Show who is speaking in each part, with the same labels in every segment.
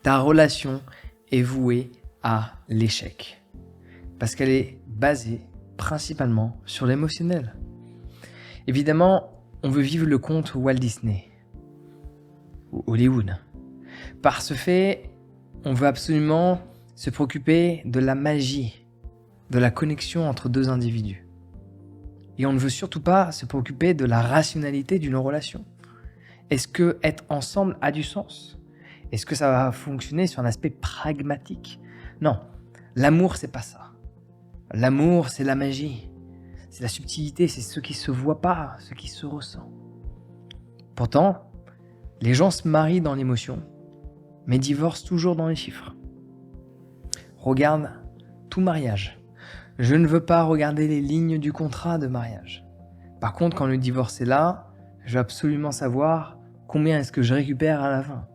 Speaker 1: ta relation est vouée à l'échec. Parce qu'elle est basée principalement sur l'émotionnel. Évidemment, on veut vivre le conte Walt Disney ou Hollywood. Par ce fait, on veut absolument se préoccuper de la magie, de la connexion entre deux individus. Et on ne veut surtout pas se préoccuper de la rationalité d'une relation. Est-ce que être ensemble a du sens ? Est-ce que ça va fonctionner sur un aspect pragmatique ? Non, l'amour, c'est pas ça. L'amour, c'est la magie. C'est la subtilité, c'est ce qui se voit pas, ce qui se ressent. Pourtant, les gens se marient dans l'émotion, mais divorcent toujours dans les chiffres. Regarde tout mariage. Je ne veux pas regarder les lignes du contrat de mariage. Par contre, quand le divorce est là, je veux absolument savoir combien est-ce que je récupère à la fin.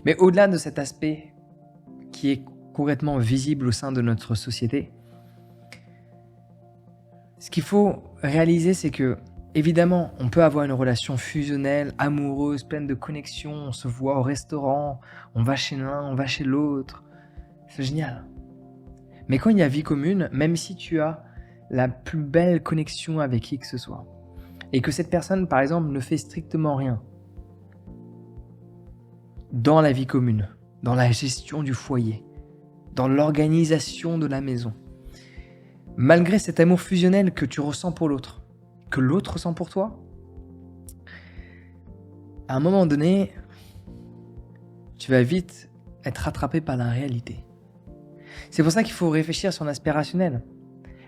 Speaker 1: Mais au-delà de cet aspect qui est concrètement visible au sein de notre société, ce qu'il faut réaliser, c'est que, évidemment, on peut avoir une relation fusionnelle, amoureuse, pleine de connexions, on se voit au restaurant, on va chez l'un, on va chez l'autre. C'est génial. Mais quand il y a vie commune, même si tu as la plus belle connexion avec qui que ce soit, et que cette personne, par exemple, ne fait strictement rien dans la vie commune, dans la gestion du foyer, dans l'organisation de la maison, malgré cet amour fusionnel que tu ressens pour l'autre, que l'autre ressent pour toi, à un moment donné, tu vas vite être rattrapé par la réalité. C'est pour ça qu'il faut réfléchir sur l'aspect rationnel.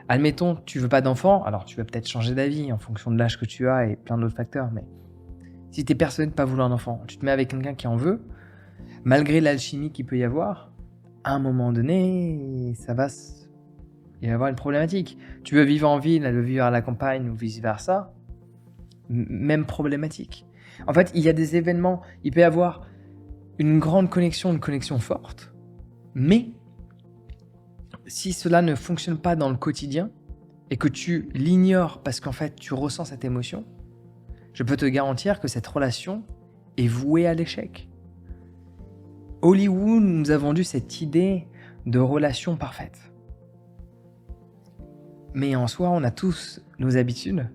Speaker 1: Admettons, tu veux pas d'enfant, alors tu vas peut-être changer d'avis en fonction de l'âge que tu as et plein d'autres facteurs, mais si tu es persuadé de ne pas vouloir un enfant, tu te mets avec quelqu'un qui en veut, malgré l'alchimie qu'il peut y avoir, à un moment donné, il va y avoir une problématique. Tu veux vivre en ville, elle veut vivre à la campagne ou vice-versa, même problématique. En fait, il y a des événements, il peut y avoir une grande connexion, une connexion forte, mais si cela ne fonctionne pas dans le quotidien et que tu l'ignores parce qu'en fait tu ressens cette émotion, je peux te garantir que cette relation est vouée à l'échec. Hollywood nous a vendu cette idée de relation parfaite. Mais en soi, on a tous nos habitudes,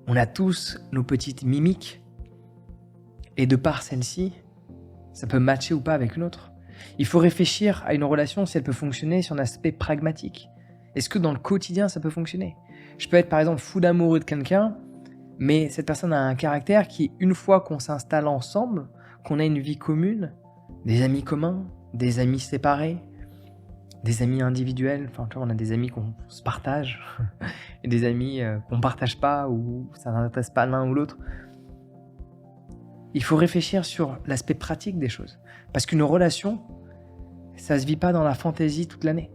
Speaker 1: on a tous nos petites mimiques, et de par celle-ci, ça peut matcher ou pas avec une autre. Il faut réfléchir à une relation si elle peut fonctionner sur un aspect pragmatique. Est-ce que dans le quotidien, ça peut fonctionner ? Je peux être par exemple fou d'amoureux de quelqu'un, mais cette personne a un caractère qui, une fois qu'on s'installe ensemble, qu'on a une vie commune, des amis communs, des amis séparés, des amis individuels, enfin tu vois, on a des amis qu'on se partage, et des amis qu'on ne partage pas ou ça n'intéresse pas l'un ou l'autre. Il faut réfléchir sur l'aspect pratique des choses. Parce qu'une relation, ça ne se vit pas dans la fantaisie toute l'année.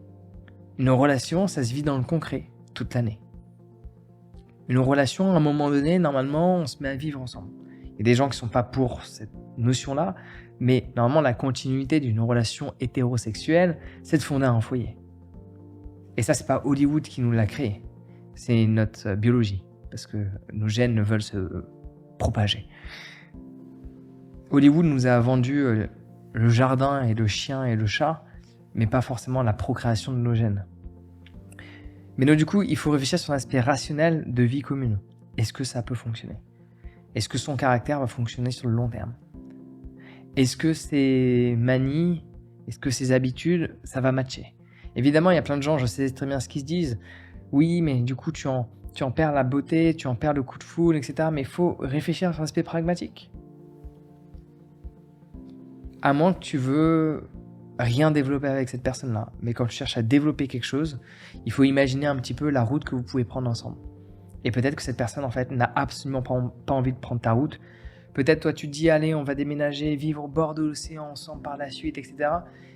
Speaker 1: Une relation, ça se vit dans le concret toute l'année. Une relation, à un moment donné, normalement, on se met à vivre ensemble. Il y a des gens qui ne sont pas pour cette notion-là, mais normalement, la continuité d'une relation hétérosexuelle, c'est de fonder un foyer. Et ça, c'est pas Hollywood qui nous l'a créé. C'est notre biologie, parce que nos gènes veulent se propager. Hollywood nous a vendu le jardin et le chien et le chat, mais pas forcément la procréation de nos gènes. Mais donc du coup, il faut réfléchir sur l'aspect rationnel de vie commune. Est-ce que ça peut fonctionner ? Est-ce que son caractère va fonctionner sur le long terme ? Est-ce que ses manies, est-ce que ses habitudes, ça va matcher ? Évidemment, il y a plein de gens, je sais très bien ce qu'ils se disent. Oui, mais du coup, tu en perds la beauté, tu en perds le coup de foudre, etc. Mais il faut réfléchir sur l'aspect pragmatique. À moins que tu veux rien développer avec cette personne-là. Mais quand tu cherches à développer quelque chose, il faut imaginer un petit peu la route que vous pouvez prendre ensemble. Et peut-être que cette personne, en fait, n'a absolument pas envie de prendre ta route. Peut-être, toi, tu te dis, allez, on va déménager, vivre au bord de l'océan ensemble par la suite, etc.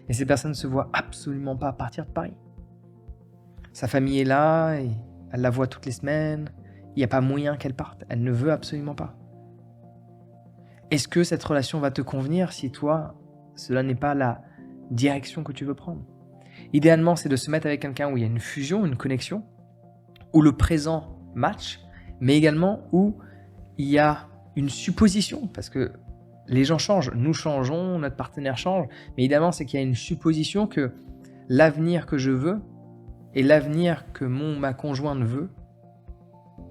Speaker 1: Et cette personne ne se voit absolument pas partir de Paris. Sa famille est là, et elle la voit toutes les semaines. Il n'y a pas moyen qu'elle parte. Elle ne veut absolument pas. Est-ce que cette relation va te convenir si toi, cela n'est pas la direction que tu veux prendre ? Idéalement, c'est de se mettre avec quelqu'un où il y a une fusion, une connexion, où le présent match, mais également où il y a une supposition, parce que les gens changent, nous changeons, notre partenaire change, mais évidemment, c'est qu'il y a une supposition que l'avenir que je veux et l'avenir que ma conjointe veut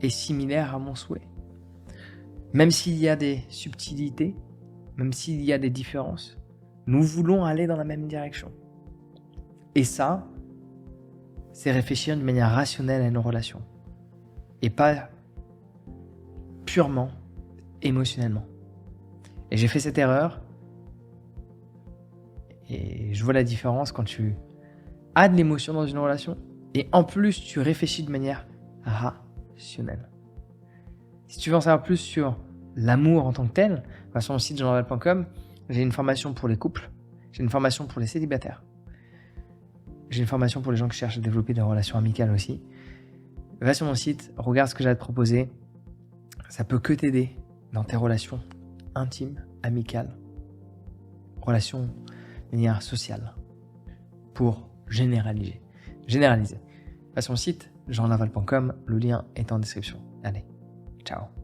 Speaker 1: est similaire à mon souhait. Même s'il y a des subtilités, même s'il y a des différences, nous voulons aller dans la même direction. Et ça, c'est réfléchir d'une manière rationnelle à une relation. Et pas purement émotionnellement. Et j'ai fait cette erreur. Et je vois la différence quand tu as de l'émotion dans une relation. Et en plus, tu réfléchis de manière rationnelle. Si tu veux en savoir plus sur l'amour en tant que tel, va sur mon site jeanlaval.com. J'ai une formation pour les couples. J'ai une formation pour les célibataires. J'ai une formation pour les gens qui cherchent à développer des relations amicales aussi. Va sur mon site, regarde ce que j'ai à te proposer. Ça peut que t'aider dans tes relations intimes, amicales, relations de manière sociale, pour généraliser. Va sur mon site, jeanlaval.com, le lien est en description. Allez, ciao.